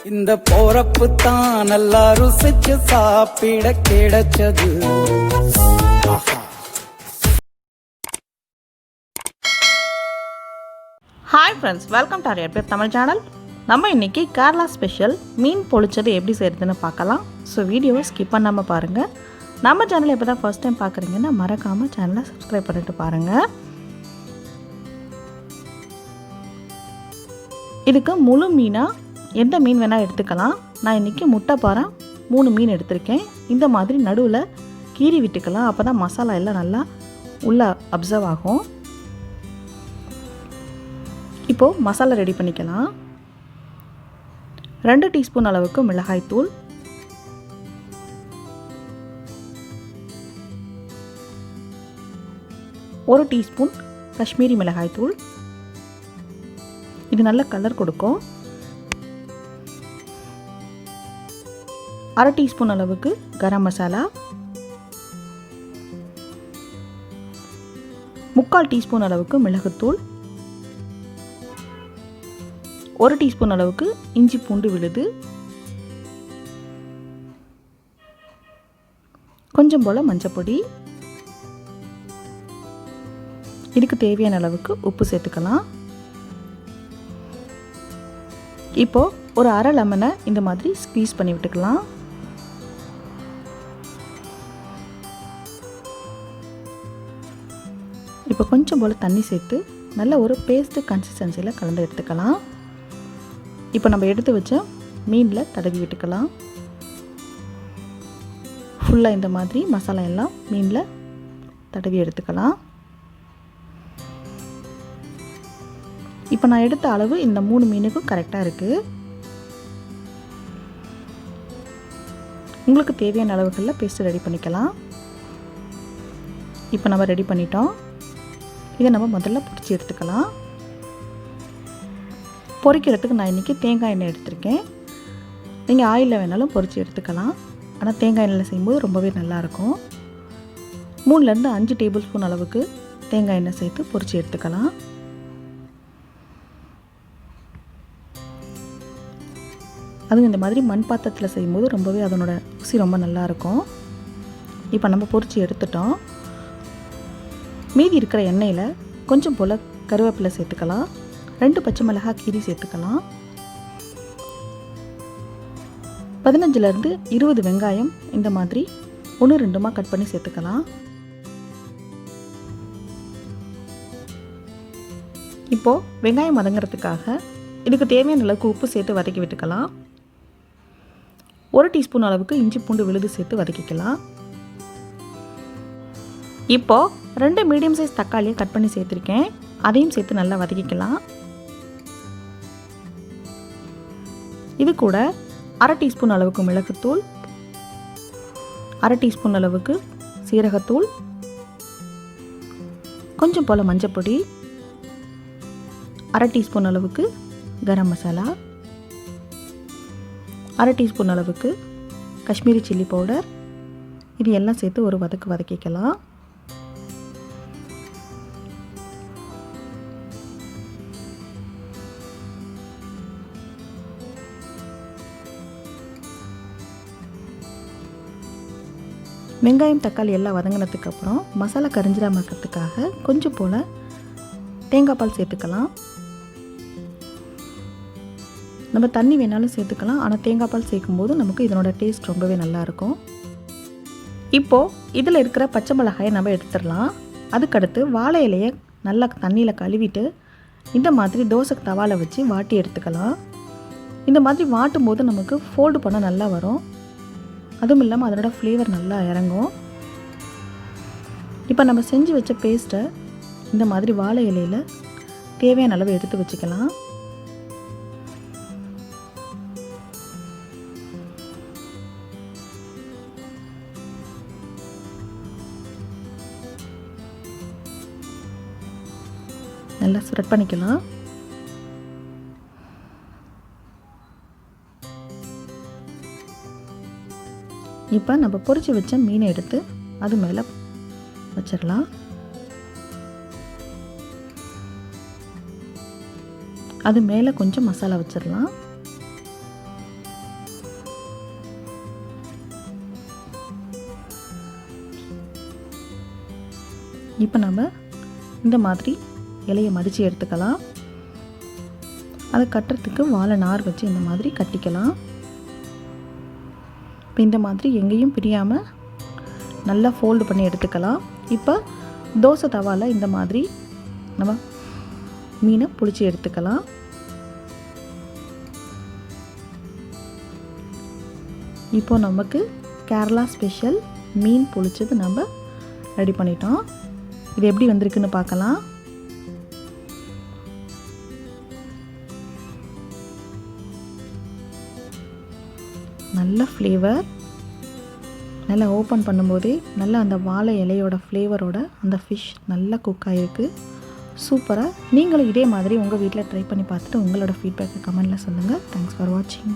இந்த போறப்பு தான் நல்லா ருசிச்சு சாப்பிட கிடைச்சது. Hi friends, welcome to our FDF Tamil channel. நம்ம இன்றைக்கி கேரளா ஸ்பெஷல் மீன் பொழிச்சது எப்படி செய்கிறதுன்னு பார்க்கலாம். ஸோ வீடியோவை ஸ்கிப் பண்ணாமல் பாருங்கள். நம்ம சேனலை இப்போ தான் ஃபர்ஸ்ட் டைம் பார்க்குறீங்கன்னா மறக்காமல் சேனலை சப்ஸ்கிரைப் பண்ணிட்டு பாருங்கள். இதுக்கு முழு மீனாக எந்த மீன் வேணால் எடுத்துக்கலாம். நான் இன்றைக்கி முட்டைப்பாறை 3 மீன் எடுத்திருக்கேன். இந்த மாதிரி நடுவில் கீறி விட்டுக்கலாம். அப்போ தான் மசாலா எல்லாம் நல்லா உள்ளே அப்சர்வ் ஆகும். இப்போது மசாலா ரெடி பண்ணிக்கலாம். 2 டீஸ்பூன் அளவுக்கு மிளகாய்த்தூள், 1 டீஸ்பூன் காஷ்மீரி மிளகாய்த்தூள், இது நல்ல கலர் கொடுக்கும். 1/2 டீஸ்பூன் அளவுக்கு கரம் மசாலா, 3/4 டீஸ்பூன் அளவுக்கு மிளகுத்தூள், 1 டீஸ்பூன் அளவுக்கு இஞ்சி பூண்டு விழுது, கொஞ்சம் போல் மஞ்சப்பொடி, இதுக்கு தேவையான அளவுக்கு உப்பு சேர்த்துக்கலாம். இப்போது ஒரு அரை லெமனை இந்த மாதிரி ஸ்க்வீஸ் பண்ணி விட்டுக்கலாம். இப்போ கொஞ்சம் போல் தண்ணி சேர்த்து நல்ல ஒரு பேஸ்ட்டு கன்சிஸ்டன்சியில் கலந்து எடுத்துக்கலாம். இப்போ நம்ம எடுத்து வச்ச மீனில் தடவி விட்டுக்கலாம். ஃபுல்லாக இந்த மாதிரி மசாலா எல்லாம் மீனில் தடவி எடுத்துக்கலாம். இப்போ நான் எடுத்த அளவு இந்த 3 மீனுக்கும் கரெக்டாக இருக்குது. உங்களுக்கு தேவையான அளவுகளில் பேஸ்ட்டு ரெடி பண்ணிக்கலாம். இப்போ நம்ம ரெடி பண்ணிட்டோம். இதை நம்ம முதல்ல பொரிச்சு எடுத்துக்கலாம். பொரிக்கிறதுக்கு நான் இன்றைக்கி தேங்காய் எண்ணெய் எடுத்திருக்கேன். நீங்கள் ஆயிலில் வேணாலும் பொரிச்சு எடுத்துக்கலாம். ஆனால் தேங்காய் எண்ணெயில் செய்யும்போது ரொம்பவே நல்லாயிருக்கும். 3லேருந்து 5 டேபிள் ஸ்பூன் அளவுக்கு தேங்காய் எண்ணெய் சேர்த்து பொரிச்சு எடுத்துக்கலாம். அதுவும் இந்த மாதிரி மண் பாத்திரத்தில் செய்யும்போது ரொம்பவே அதனோட ருசி ரொம்ப நல்லாயிருக்கும். இப்போ நம்ம பொரிச்சு எடுத்துட்டோம். மீதி இருக்கிற எண்ணெயில் கொஞ்சம் போல் கருவேப்பிலை சேர்த்துக்கலாம். 2 பச்சை மிளகாய் கீரி சேர்த்துக்கலாம். 15லேருந்து 20 வெங்காயம் இந்த மாதிரி 1-2 கட் பண்ணி சேர்த்துக்கலாம். இப்போது வெங்காயம் வதங்கிறதுக்காக இதுக்கு தேவையான அளவுக்கு உப்பு சேர்த்து வதக்கி விட்டுக்கலாம். 1 டீஸ்பூன் அளவுக்கு இஞ்சி பூண்டு விழுது சேர்த்து வதக்கிக்கலாம். இப்போது 2 மீடியம் சைஸ் தக்காளியை கட் பண்ணி சேர்த்துருக்கேன். அதையும் சேர்த்து நல்லா வதக்கிக்கலாம். இது கூட 1/2 டீஸ்பூன் அளவுக்கு மிளகுத்தூள், 1/2 டீஸ்பூன் அளவுக்கு சீரகத்தூள், கொஞ்சம் போல் மஞ்சப்பொடி, 1/2 டீஸ்பூன் அளவுக்கு கரம் மசாலா, 1/2 டீஸ்பூன் அளவுக்கு காஷ்மீரி சில்லி பவுடர், இது எல்லாம் சேர்த்து ஒரு வதக்கிக்கலாம். வெங்காயம் தக்காளி எல்லாம் வதங்கினதுக்கப்புறம் மசாலா கரிஞ்சிடாமல் இருக்கிறதுக்காக கொஞ்சம் போல் தேங்காய் பால் சேர்த்துக்கலாம். நம்ம தண்ணி வேணாலும் சேர்த்துக்கலாம். ஆனால் தேங்காய் பால் சேர்க்கும்போது நமக்கு இதனோட டேஸ்ட் ரொம்பவே நல்லாயிருக்கும். இப்போது இதில் இருக்கிற பச்சை மிளகாயை நம்ம எடுத்துடலாம். அதுக்கடுத்து வாழை இலையை நல்லா தண்ணியில் கழுவிட்டு இந்த மாதிரி தோசை தவாவில் வச்சு வாட்டி எடுத்துக்கலாம். இந்த மாதிரி வாட்டும் போது நமக்கு ஃபோல்டு பண்ண நல்லா வரும். அதுவும் இல்லாமல் அதனோட ஃப்ளேவர் நல்லா இறங்கும். இப்போ நம்ம செஞ்சு வச்ச பேஸ்ட்டை இந்த மாதிரி வாழை இலையில் தேவையான அளவு எடுத்து வச்சுக்கலாம். நல்லா ஸ்ப்ரெட் பண்ணிக்கலாம். இப்போ நம்ம பொரிச்சு வச்ச மீனை எடுத்து அது மேலே வச்சிடலாம். அது மேலே கொஞ்சம் மசாலா வச்சிடலாம். இப்போ நம்ம இந்த மாதிரி இலையை மடித்து எடுத்துக்கலாம். அதை கட்டுறதுக்கு வாழை நார் வச்சு இந்த மாதிரி கட்டிக்கலாம். இப்போ இந்த மாதிரி எங்கேயும் பிரியாமல் நல்லா ஃபோல்டு பண்ணி எடுத்துக்கலாம். இப்போ தோசை தவாவில் இந்த மாதிரி நம்ம மீனை புளிச்சு எடுத்துக்கலாம். இப்போ நமக்கு கேரளா ஸ்பெஷல் மீன் பொளிச்சது நம்ம ரெடி பண்ணிட்டோம். இது எப்படி வந்திருக்குன்னு பார்க்கலாம். நல்ல ஃப்ளேவர், நல்லா ஓப்பன் பண்ணும்போதே நல்லா அந்த வாழை இலையோட ஃப்ளேவரோட அந்த ஃபிஷ் நல்லா குக் ஆகிருக்கு. சூப்பராக. நீங்களும் இதே மாதிரி உங்கள் வீட்டில் ட்ரை பண்ணி பார்த்துட்டு உங்களோட ஃபீட்பேக்கை கமெண்டில் சொல்லுங்கள். தேங்க்ஸ் ஃபார் வாட்சிங்.